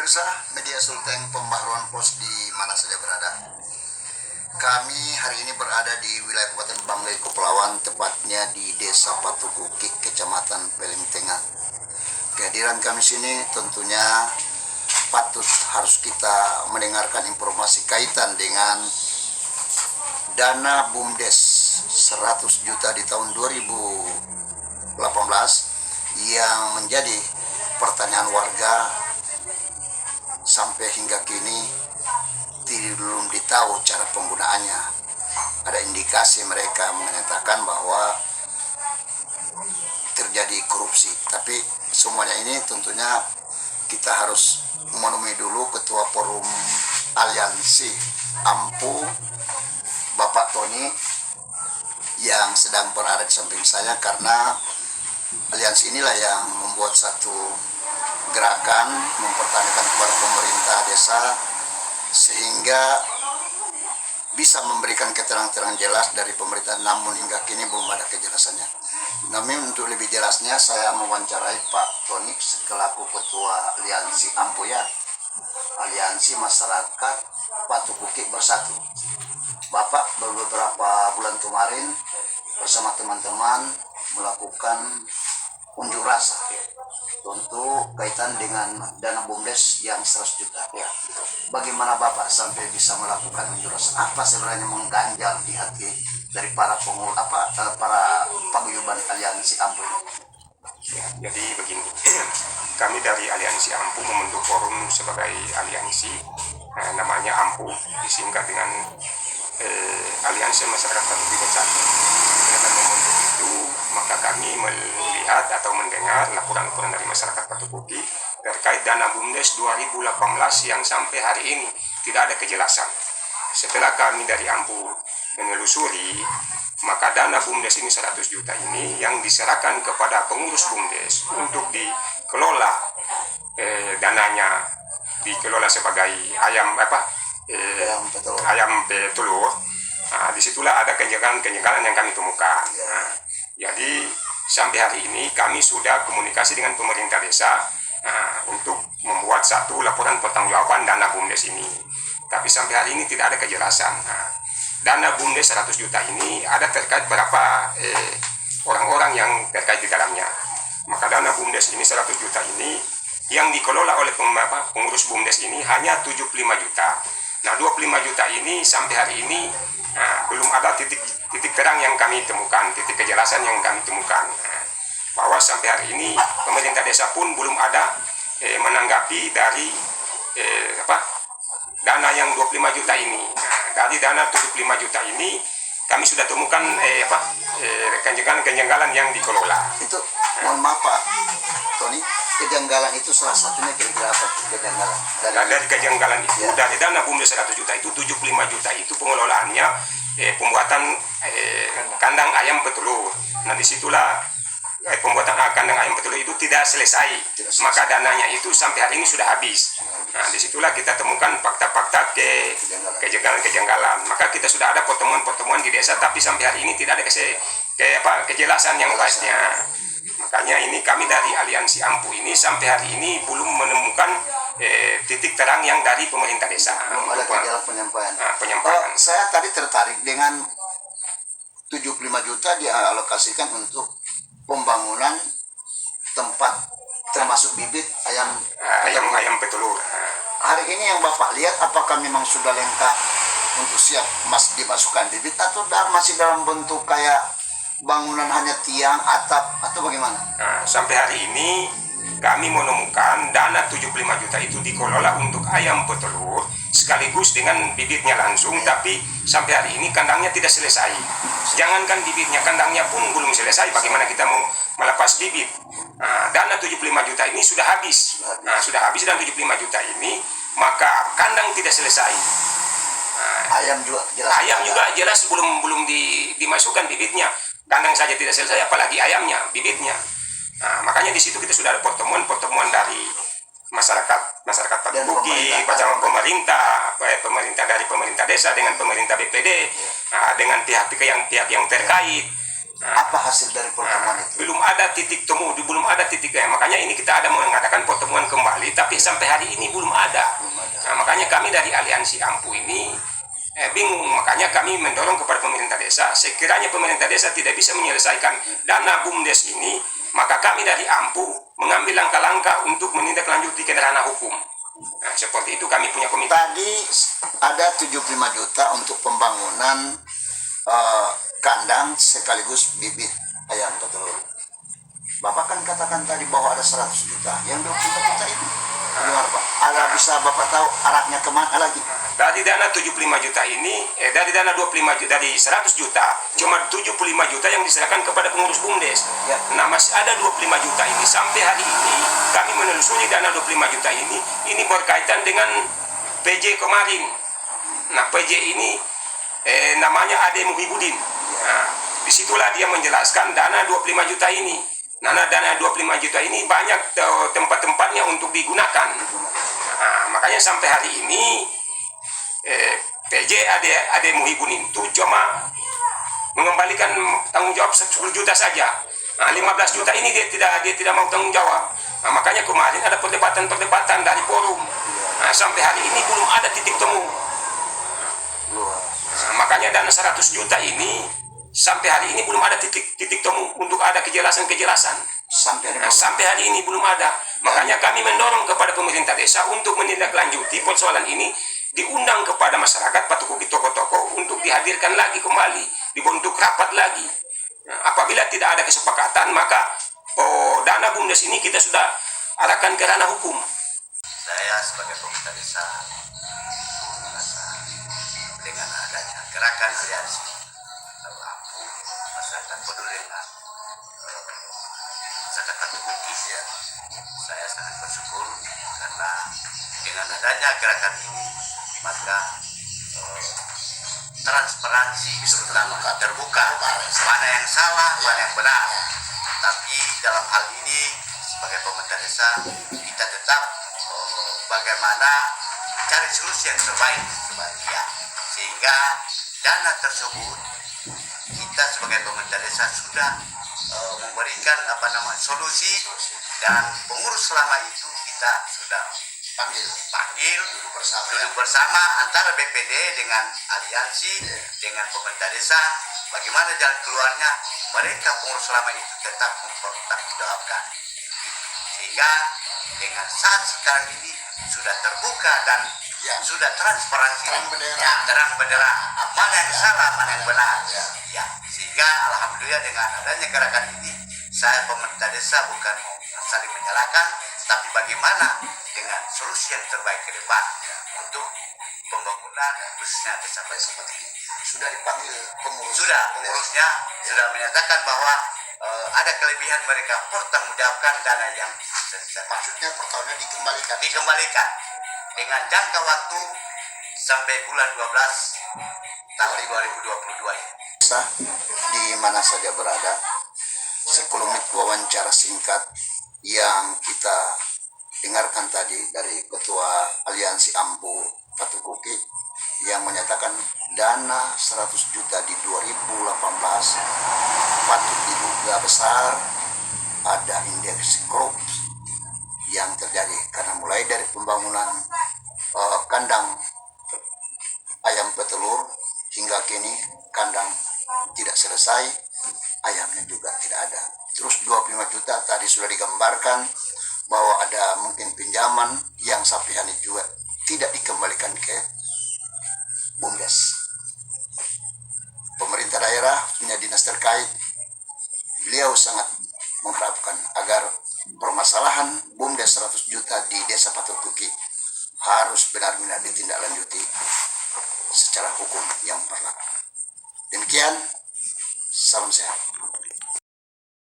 pemirsa media Sulteng Pembaharuan Pos di mana saja berada. Kami hari ini berada di wilayah Kabupaten Banggai Kepulauan, tepatnya di Desa Patukuki, Kecamatan Pelem Tengah. Kehadiran kami sini tentunya patut harus kita mendengarkan informasi kaitan dengan dana BUMDes 100 juta di tahun 2018 yang menjadi pertanyaan warga sampai hingga kini belum ditahu cara penggunaannya. Ada indikasi mereka menyatakan bahwa terjadi korupsi, tapi semuanya ini tentunya kita harus menemui dulu Ketua Forum Aliansi Ampu, Bapak Tony, yang sedang berada di samping saya, karena aliansi inilah yang membuat satu gerakan mempertanyakan kepada pemerintah desa sehingga bisa memberikan keterangan jelas dari pemerintah, namun hingga kini belum ada kejelasannya. Namun untuk lebih jelasnya saya mewawancarai Pak Tony selaku Ketua Aliansi Ampu, ya, Aliansi Masyarakat Patukuki Bersatu. Bapak beberapa bulan kemarin bersama teman-teman melakukan unjuk rasa untuk kaitan dengan dana BUMDes yang 100 juta. Ya. Bagaimana Bapak sampai bisa melakukan unjuk rasa? Apa sebenarnya mengganjal di hati dari para pengurus, para paguyuban Aliansi Ampu? Ya, jadi begini, kami dari Aliansi Ampu membentuk forum sebagai aliansi, namanya Ampu, disingkat dengan Aliansi Masyarakat Patukuki Bersatu. Dengan membentuk itu, maka kami melihat atau mendengar laporan-laporan dari masyarakat Patukuki terkait dana BUMDes 2018 yang sampai hari ini tidak ada kejelasan. Setelah kami dari Ampu menelusuri, maka dana BUMDes ini 100 juta ini yang diserahkan kepada pengurus BUMDes untuk dikelola, dananya dikelola sebagai ayam petelur. Nah, disitulah ada kenjagalan yang kami temukan. Nah, jadi sampai hari ini kami sudah komunikasi dengan pemerintah desa untuk membuat satu laporan pertanggungjawaban dana BUMDes ini. Tapi sampai hari ini tidak ada kejelasan. Dana BUMDes 100 juta ini ada terkait berapa orang-orang yang terkait di dalamnya. Maka dana BUMDes ini 100 juta ini yang dikelola oleh pengurus BUMDes ini hanya 75 juta. Nah, 25 juta ini sampai hari ini belum ada titik terang yang kami temukan, titik kejelasan yang kami temukan. Bahwa sampai hari ini pemerintah desa pun belum ada menanggapi dari dana yang 25 juta ini. Dari dana 75 juta ini kami sudah temukan kejanggalan yang dikelola. Itu mohon maaf Pak Tony, kejanggalan itu salah satunya kira-kira apa kejanggalan? Dari kejanggalan itu, ya, dari dana BUMDes 100 juta itu 75 juta itu pengelolaannya pembuatan kandang ayam petelur. Nah, disitulah pembuatan kandang ayam petelur itu tidak selesai. Maka dananya itu sampai hari ini sudah habis. Nah, disitulah kita temukan fakta-fakta kejanggalan. Maka kita sudah ada pertemuan-pertemuan di desa, tapi sampai hari ini tidak ada kejelasan yang pastinya. Makanya ini kami dari Aliansi Ampu ini sampai hari ini belum menemukan titik terang yang dari pemerintah desa. Belum ada kejelasan penyampaian. Penyampaian. Saya tadi tertarik dengan 75 juta dialokasikan untuk pembangunan tempat termasuk bibit ayam petelur. Hari ini yang Bapak lihat, apakah memang sudah lengkap untuk siap dimasukkan bibit atau masih dalam bentuk kayak bangunan hanya tiang, atap, atau bagaimana? Nah, sampai hari ini kami menemukan dana 75 juta itu dikelola untuk ayam petelur sekaligus dengan bibitnya langsung, tapi sampai hari ini kandangnya tidak selesai. Jangankan bibitnya, kandangnya pun belum selesai. Bagaimana kita mau melepas bibit? Nah, dana 75 juta ini sudah habis. Nah, sudah habis dan 75 juta ini, maka kandang tidak selesai. Nah, ayam juga jelas belum dimasukkan bibitnya. Kandang saja tidak selesai, apalagi ayamnya, bibitnya. Nah, makanya di situ kita sudah ada pertemuan dari masyarakat Patukuki, bersama pemerintah dari pemerintah desa dengan pemerintah BPD, dengan pihak yang terkait. Apa hasil dari pertemuan itu? Belum ada titik temu, belum ada titiknya. Makanya ini kita ada mengadakan pertemuan kembali, tapi sampai hari ini belum ada. Nah, makanya kami dari Aliansi Ampu ini bingung. Makanya kami mendorong kepada pemerintah desa, sekiranya pemerintah desa tidak bisa menyelesaikan dana BUMDes ini, maka kami dari Ampu mengambil langkah-langkah untuk menindaklanjuti ke ranah hukum. Nah, seperti itu kami punya komitmen. Tadi ada 75 juta untuk pembangunan kandang sekaligus bibit ayam petelur. Bapak kan katakan tadi bahwa ada 100 juta. Yang 25 juta itu gimana Pak? Ada bisa Bapak tahu arahnya kemana lagi? Dari dana 75 juta ini, dari dana 25 juta, dari 100 juta, cuma 75 juta yang diserahkan kepada pengurus BUMDes. Ya. Nah, masih ada 25 juta ini. Sampai hari ini, kami menelusuri dana 25 juta ini berkaitan dengan PJ kemarin. Nah, PJ ini namanya Ade Muhibudin. Nah, disitulah dia menjelaskan dana 25 juta ini. Nah, dana 25 juta ini banyak tempat-tempatnya untuk digunakan. Nah, makanya sampai hari ini PJ Ade Muhibudin itu cuma mengembalikan tanggung jawab 10 juta saja. Nah, 15 juta ini dia tidak mau tanggung jawab. Nah, makanya kemarin ada perdebatan dari forum. Nah, sampai hari ini belum ada titik temu. Nah, makanya dana 100 juta ini sampai hari ini belum ada titik temu untuk ada kejelasan. Sampai hari ini belum ada. Makanya kami mendorong kepada pemerintah desa untuk menindaklanjuti persoalan ini, diundang kepada masyarakat Patukuki toko-toko untuk dihadirkan lagi kembali, dibentuk rapat lagi. Nah, apabila tidak ada kesepakatan, maka dana BUMDes ini kita sudah arahkan ke ranah hukum. Saya sebagai pemerintah desa merasa dengan adanya gerakan aliansi Ampu masyarakat peduli dengan masyarakat Patukuki, ya, saya sangat bersyukur karena dengan adanya gerakan ini maka transparansi terutama terbuka, mana yang salah, mana yang benar. Tapi dalam hal ini sebagai pemerintah desa kita tetap bagaimana cari solusi yang terbaik, ya, sehingga dana tersebut kita sebagai pemerintah desa sudah memberikan solusi, dan pengurus selama itu kita sudah panggil duduk bersama antara BPD dengan aliansi dengan pemerintah desa, bagaimana jalan keluarnya. Mereka pengurus selama itu tetap mempertanggungjawabkan, sehingga dengan saat sekarang ini sudah terbuka dan sudah transparansi, terang benderang mana yang salah, mana yang benar, ya, sehingga alhamdulillah dengan adanya gerakan ini saya pemerintah desa bukan saling menyalahkan, tapi bagaimana dengan solusi yang terbaik ke depan untuk pembangunan khususnya desa seperti ini. Sudah dipanggil pengurus. Pengurusnya sudah menyatakan bahwa ada kelebihan, mereka pertanggungjawabkan dana yang Maksudnya pertanyaan dikembalikan dengan jangka waktu sampai bulan 12 tahun 2022 ini. Di mana saja berada, sekelumit wawancara singkat yang kita dengarkan tadi dari Ketua Aliansi Ampu Patukuki yang menyatakan dana 100 juta di 2018 patut diduga besar ada indeks korupsi yang terjadi karena mulai dari pembangunan kandang ayam petelur hingga kini kandang tidak selesai, ayamnya juga tidak ada. Terus 25 juta tadi sudah digambarkan bahwa ada mungkin pinjaman yang sampai hari juga tidak dikembalikan ke BUMDes. Pemerintah daerah punya dinas terkait, beliau sangat mengharapkan agar permasalahan BUMDes 100 juta di Desa Patukuki harus benar-benar ditindaklanjuti secara hukum yang berlaku. Demikian, salam sehat.